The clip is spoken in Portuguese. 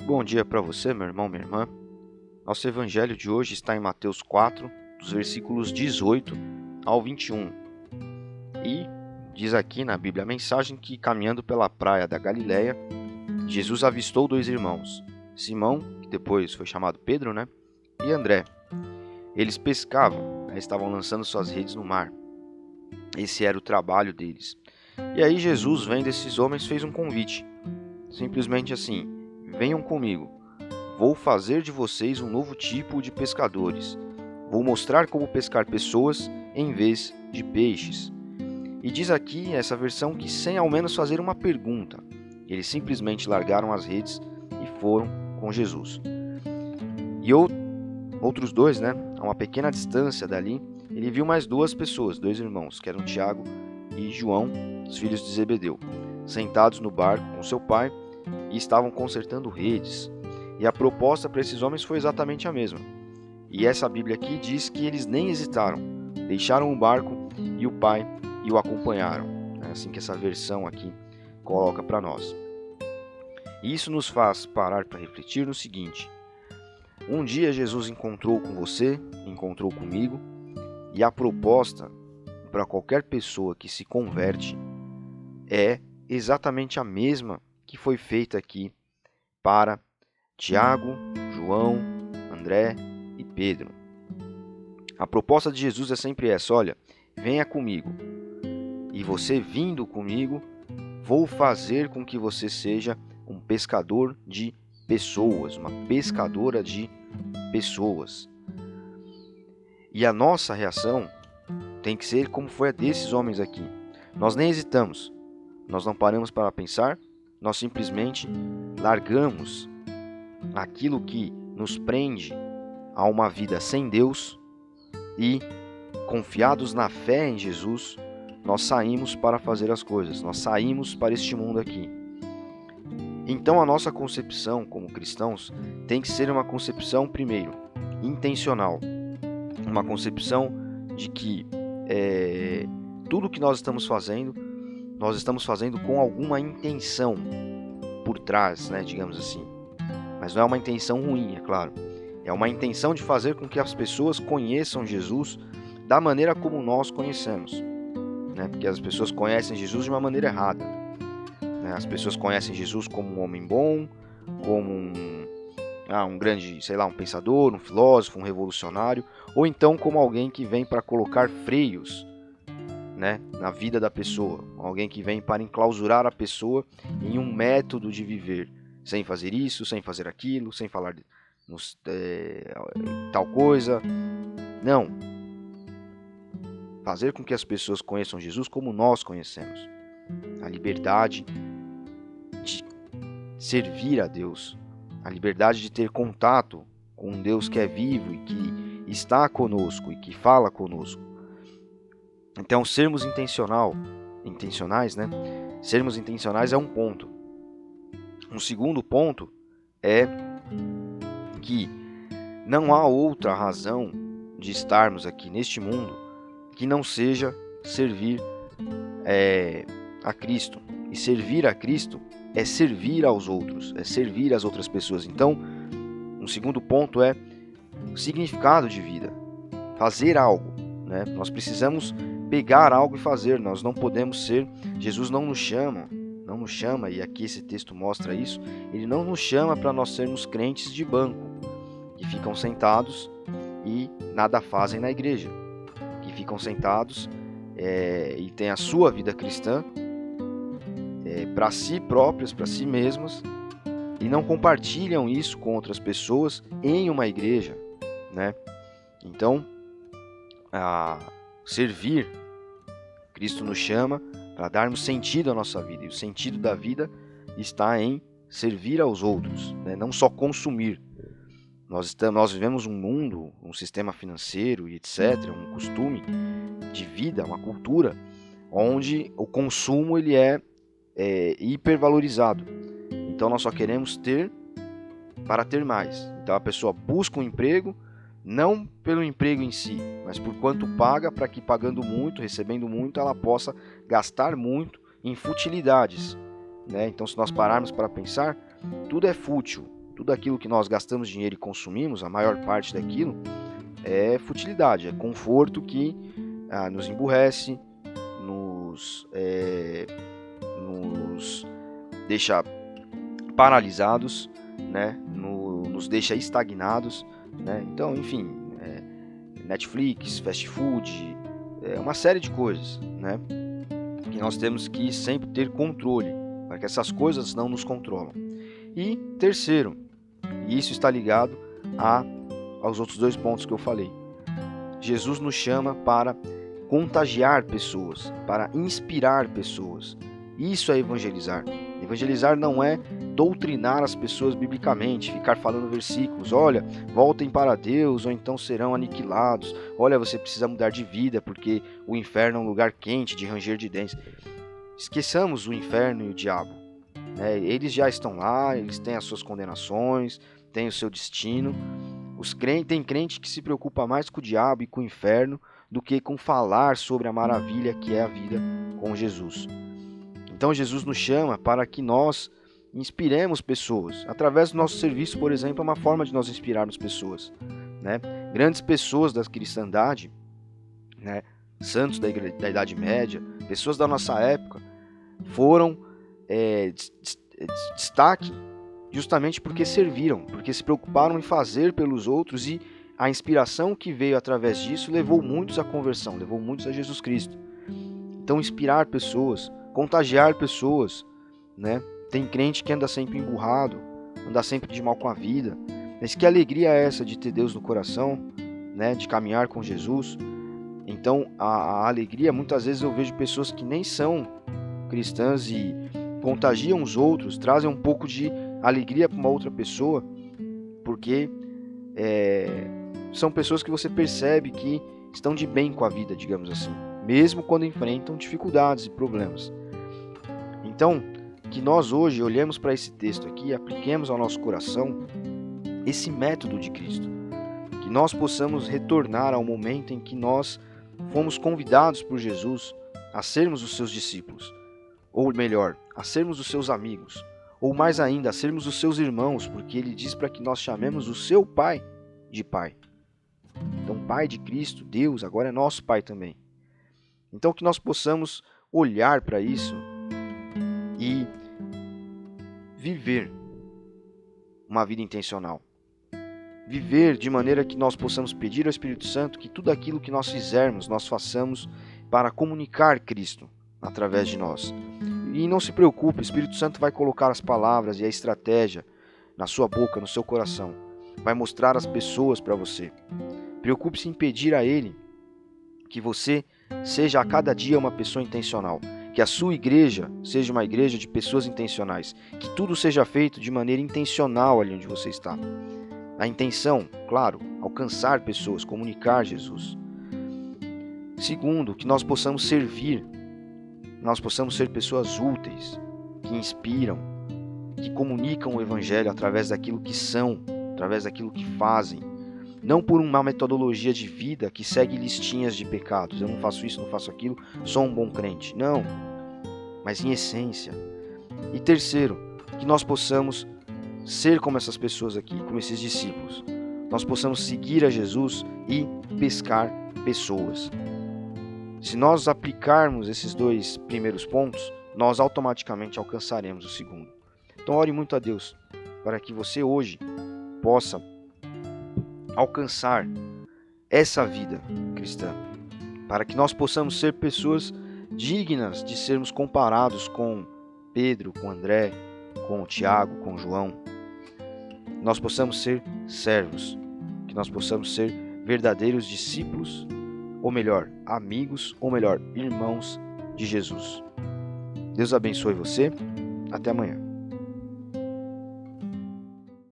Bom dia para você, meu irmão, minha irmã. Nosso evangelho de hoje está em Mateus 4, dos versículos 18 ao 21. E diz aqui na Bíblia a mensagem que, caminhando pela praia da Galileia, Jesus avistou dois irmãos, Simão, que depois foi chamado Pedro, e André. Eles pescavam, estavam lançando suas redes no mar. Esse era o trabalho deles. E aí Jesus, vendo esses homens, fez um convite. Simplesmente assim: venham comigo. Vou fazer de vocês um novo tipo de pescadores. Vou mostrar como pescar pessoas em vez de peixes. E diz aqui, essa versão, que sem ao menos fazer uma pergunta, eles simplesmente largaram as redes e foram com Jesus. E outros dois, a uma pequena distância dali, ele viu mais duas pessoas, dois irmãos, que eram Tiago e João, os filhos de Zebedeu, sentados no barco com seu pai e estavam consertando redes. E a proposta para esses homens foi exatamente a mesma. E essa Bíblia aqui diz que eles nem hesitaram, deixaram o barco e o pai e o acompanharam. É assim que essa versão aqui coloca para nós. E isso nos faz parar para refletir no seguinte: um dia Jesus encontrou com você, encontrou comigo, e a proposta para qualquer pessoa que se converte é exatamente a mesma que foi feita aqui para Tiago, João, André e Pedro. A proposta de Jesus é sempre essa: olha, venha comigo. E você vindo comigo, vou fazer com que você seja um pescador de pessoas, uma pescadora de pessoas. E a nossa reação tem que ser como foi a desses homens aqui. Nós nem hesitamos, nós não paramos para pensar, nós simplesmente largamos aquilo que nos prende a uma vida sem Deus e, confiados na fé em Jesus, nós saímos para fazer as coisas, nós saímos para este mundo aqui. Então a nossa concepção como cristãos tem que ser uma concepção, primeiro, intencional, uma concepção de que tudo que nós estamos fazendo com alguma intenção por trás, digamos assim. Mas não é uma intenção ruim, é claro. É uma intenção de fazer com que as pessoas conheçam Jesus da maneira como nós conhecemos. Porque as pessoas conhecem Jesus de uma maneira errada. As pessoas conhecem Jesus como um homem bom, como um grande, um pensador, um filósofo, um revolucionário, ou então como alguém que vem para colocar freios na vida da pessoa. Alguém que vem para enclausurar a pessoa em um método de viver. Sem fazer isso, sem fazer aquilo, sem falar tal coisa. Não. Fazer com que as pessoas conheçam Jesus como nós conhecemos. A liberdade de servir a Deus. A liberdade de ter contato com um Deus que é vivo e que está conosco e que fala conosco. Então, sermos intencionais, Sermos intencionais é um ponto. Um segundo ponto é que não há outra razão de estarmos aqui neste mundo que não seja servir a Cristo. E servir a Cristo é servir aos outros, é servir às outras pessoas. Então, um segundo ponto é o significado de vida. Fazer algo. Nós precisamos pegar algo e fazer. Nós não podemos ser... Jesus não nos chama, e aqui esse texto mostra isso, ele não nos chama para nós sermos crentes de banco, que ficam sentados e nada fazem na igreja, que ficam sentados e têm a sua vida cristã para si próprios, para si mesmos, e não compartilham isso com outras pessoas em uma igreja. Então, servir, Cristo nos chama para darmos sentido à nossa vida. E o sentido da vida está em servir aos outros, não só consumir. Nós vivemos um mundo, um sistema financeiro e etc., um costume de vida, uma cultura, onde o consumo ele é hipervalorizado. Então nós só queremos ter para ter mais. Então a pessoa busca um emprego, não pelo emprego em si, mas por quanto paga, para que pagando muito, recebendo muito, ela possa gastar muito em futilidades. Então, se nós pararmos para pensar, tudo é fútil. Tudo aquilo que nós gastamos dinheiro e consumimos, a maior parte daquilo, é futilidade, é conforto que nos emburrece, nos deixa paralisados, né? Nos deixa estagnados, né? Então, enfim, Netflix, fast food, uma série de coisas, né? Que nós temos que sempre ter controle, para que essas coisas não nos controlam. E terceiro, e isso está ligado aos outros 2 pontos que eu falei, Jesus nos chama para contagiar pessoas, para inspirar pessoas. Isso é evangelizar. Evangelizar não é doutrinar as pessoas biblicamente, ficar falando versículos, olha, voltem para Deus ou então serão aniquilados, olha, você precisa mudar de vida porque o inferno é um lugar quente de ranger de dentes. Esqueçamos o inferno e o diabo, né? Eles já estão lá, eles têm as suas condenações, têm o seu destino. Tem crente que se preocupa mais com o diabo e com o inferno do que com falar sobre a maravilha que é a vida com Jesus. Então Jesus nos chama para que nós inspiremos pessoas. Através do nosso serviço, por exemplo, é uma forma de nós inspirarmos pessoas, né? Grandes pessoas da cristandade, né? Santos da Idade Média, pessoas da nossa época, foram destaque justamente porque serviram, porque se preocuparam em fazer pelos outros, e a inspiração que veio através disso levou muitos à conversão, levou muitos a Jesus Cristo. Então, inspirar pessoas, contagiar pessoas, né? Tem crente que anda sempre emburrado, anda sempre de mal com a vida, mas que alegria é essa de ter Deus no coração, né? De caminhar com Jesus. Então, a alegria, muitas vezes eu vejo pessoas que nem são cristãs e contagiam os outros, trazem um pouco de alegria para uma outra pessoa, porque são pessoas que você percebe que estão de bem com a vida, digamos assim, mesmo quando enfrentam dificuldades e problemas. Então, que nós hoje olhemos para esse texto aqui e apliquemos ao nosso coração esse método de Cristo, que nós possamos retornar ao momento em que nós fomos convidados por Jesus a sermos os seus discípulos, ou melhor, a sermos os seus amigos, ou mais ainda, a sermos os seus irmãos, porque ele diz para que nós chamemos o seu Pai de Pai. Então, Pai de Cristo, Deus, agora é nosso Pai também. Então, que nós possamos olhar para isso e viver uma vida intencional. Viver de maneira que nós possamos pedir ao Espírito Santo que tudo aquilo que nós fizermos, nós façamos para comunicar Cristo através de nós. E não se preocupe, o Espírito Santo vai colocar as palavras e a estratégia na sua boca, no seu coração. Vai mostrar as pessoas para você. Preocupe-se em pedir a Ele que você seja a cada dia uma pessoa intencional. Que a sua igreja seja uma igreja de pessoas intencionais. Que tudo seja feito de maneira intencional ali onde você está. A intenção, claro, alcançar pessoas, comunicar Jesus. Segundo, que nós possamos servir. Nós possamos ser pessoas úteis, que inspiram, que comunicam o Evangelho através daquilo que são, através daquilo que fazem. Não por uma metodologia de vida que segue listinhas de pecados. Eu não faço isso, não faço aquilo, sou um bom crente. Não, mas em essência. E terceiro, que nós possamos ser como essas pessoas aqui, como esses discípulos. Nós possamos seguir a Jesus e pescar pessoas. Se nós aplicarmos esses 2 primeiros pontos, nós automaticamente alcançaremos o segundo. Então ore muito a Deus para que você hoje possa alcançar essa vida cristã, para que nós possamos ser pessoas dignas de sermos comparados com Pedro, com André, com Tiago, com João. Nós possamos ser servos, que nós possamos ser verdadeiros discípulos, ou melhor, amigos, ou melhor, irmãos de Jesus. Deus abençoe você. Até amanhã.